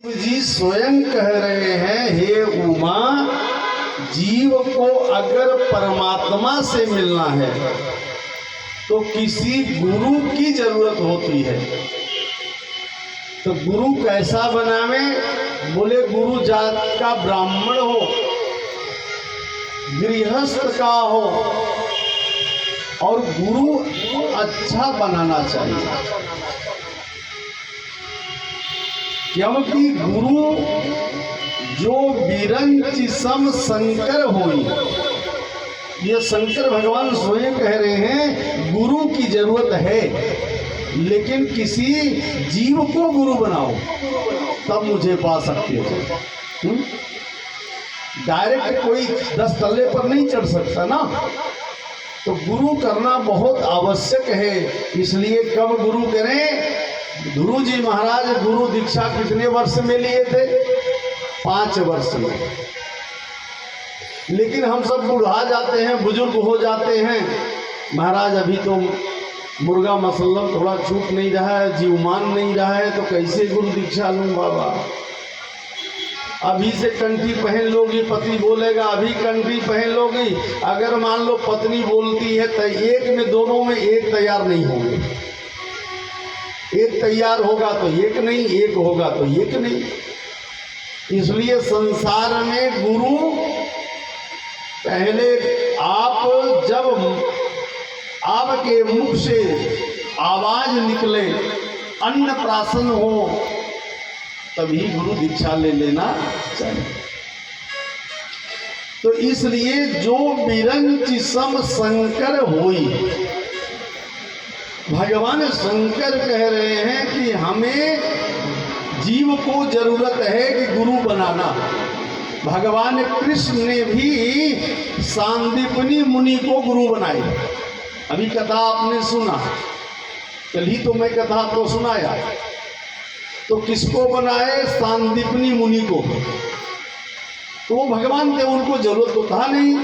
जी स्वयं कह रहे हैं, हे उमा, जीव को अगर परमात्मा से मिलना है तो किसी गुरु की जरूरत होती है। तो गुरु कैसा बनावे? बोले गुरु जात का ब्राह्मण हो, गृहस्थ का हो, और गुरु अच्छा बनाना चाहिए। क्योंकि गुरु जो विरंचि सम शंकर होई, ये शंकर भगवान स्वयं कह रहे हैं गुरु की जरूरत है, लेकिन किसी जीव को गुरु बनाओ तब मुझे पा सकते हो। डायरेक्ट कोई 10 तल्ले पर नहीं चढ़ सकता ना, तो गुरु करना बहुत आवश्यक है। इसलिए कब गुरु करें? गुरु जी महाराज गुरु दीक्षा कितने वर्ष में लिए थे? 5 वर्ष में। लेकिन हम सब बुढ़ा जाते हैं, बुजुर्ग हो जाते हैं। महाराज अभी तो मुर्गा मसल्लम थोड़ा छूट नहीं रहा है, जीवमान नहीं रहा है, तो कैसे गुरु दीक्षा लूँ बाबा? अभी से कंठी पहन लोगी, पति बोलेगा अभी कंठी पहन लोगी। अगर मान लो पत्नी बोलती है तो एक में, दोनों में एक तैयार नहीं होंगे। एक तैयार होगा तो एक नहीं, एक होगा तो एक नहीं। इसलिए संसार में गुरु पहले आप जब आपके मुख से आवाज निकले, अन्न प्राशन हो, तभी गुरु दीक्षा ले लेना चाहिए। तो इसलिए जो विरंचि सम शंकर होई, भगवान शंकर कह रहे हैं कि हमें जीव को जरूरत है कि गुरु बनाना। भगवान कृष्ण ने भी सांदीपनी मुनि को गुरु बनाई। अभी कथा आपने सुना, कल ही तो मैं कथा आपको सुनाया। तो किसको बनाए? सांदीपनी मुनि को। तो भगवान थे, उनको जरूरत तो था नहीं,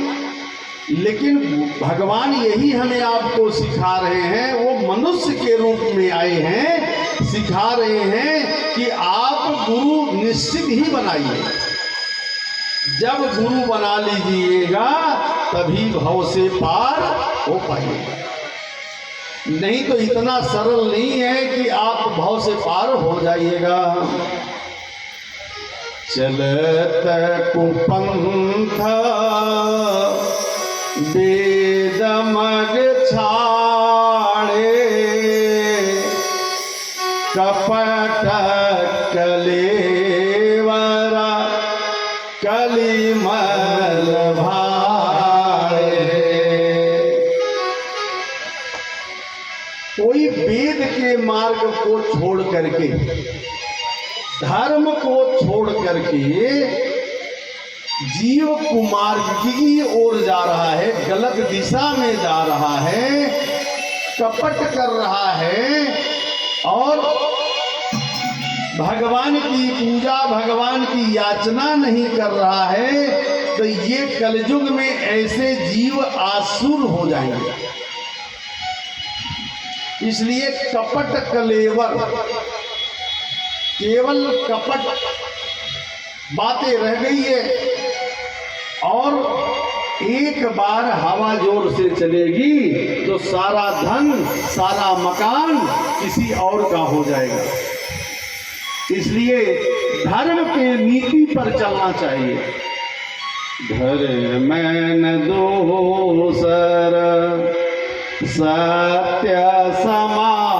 लेकिन भगवान यही हमें आपको सिखा रहे हैं। वो मनुष्य के रूप में आए हैं, सिखा रहे हैं कि आप गुरु निश्चित ही बनाइए। जब गुरु बना लीजिएगा तभी भव से पार हो पाइएगा। नहीं तो इतना सरल नहीं है कि आप भव से पार हो जाइएगा। चलत कुपंथ वेद मग छाड़े, कपट कलेवरा कलिमल भाड़े। कोई वेद के मार्ग को छोड़ करके, धर्म को छोड़ करके जीव कुमार्ग की ओर जा रहा है, गलत दिशा में जा रहा है, कपट कर रहा है और भगवान की पूजा, भगवान की याचना नहीं कर रहा है, तो ये कलयुग में ऐसे जीव आसुर हो जाएंगे। इसलिए कपट कलेवर, केवल कपट बातें रह गई है। और एक बार हवा जोर से चलेगी तो सारा धन, सारा मकान किसी और का हो जाएगा। इसलिए धर्म के नीति पर चलना चाहिए। धर्म न दोसर सत्य समाना,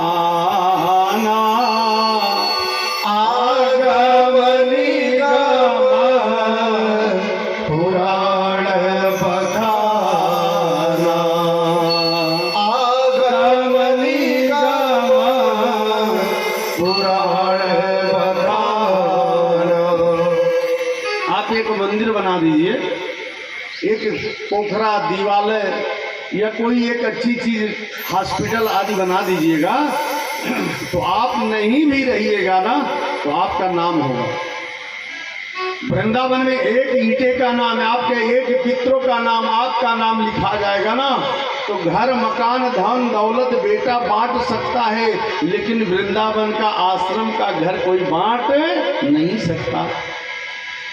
बना दीजिए, एक पोखरा, दीवार या कोई एक अच्छी चीज, हॉस्पिटल आदि बना दीजिएगा, तो आप नहीं भी रहिएगा ना तो आपका नाम होगा। वृंदावन में एक ईंटे का नाम है, आपके एक पितरों का नाम, आपका नाम लिखा जाएगा ना, तो घर मकान धन दौलत बेटा बांट सकता है, लेकिन वृंदावन का आश्रम का घर कोई बांट नहीं सकता।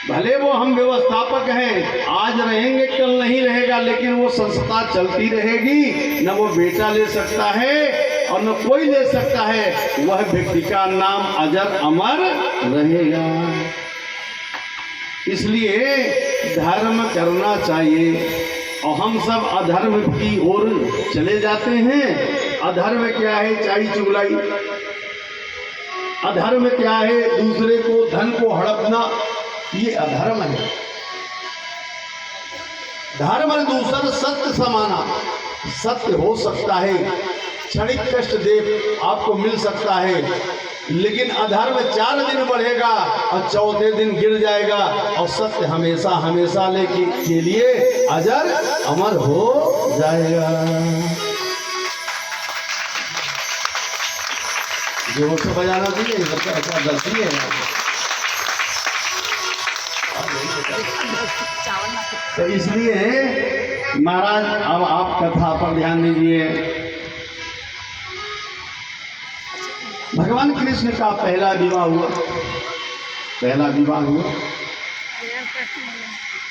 भले वो हम व्यवस्थापक हैं, आज रहेंगे कल नहीं रहेगा, लेकिन वो संस्था चलती रहेगी। न वो बेटा ले सकता है और न कोई ले सकता है, वह व्यक्ति का नाम अजर अमर रहेगा। इसलिए धर्म करना चाहिए, और हम सब अधर्म की ओर चले जाते हैं। अधर्म क्या है? चाई चुगलाई। अधर्म क्या है? दूसरे को धन को हड़पना, ये अधर्म है। धर्म दूसरा सत्य समाना। सत्य हो सकता है, क्षणिक कष्ट दे आपको मिल सकता है, लेकिन अधर्म 4 दिन बढ़ेगा और चौथे दिन गिर जाएगा, और सत्य हमेशा हमेशा के लिए अजर अमर हो जाएगा। जोर से बजाना चाहिए, गलती है। तो इसलिए महाराज अब आप कथा पर ध्यान दीजिए। भगवान कृष्ण का पहला विवाह हुआ।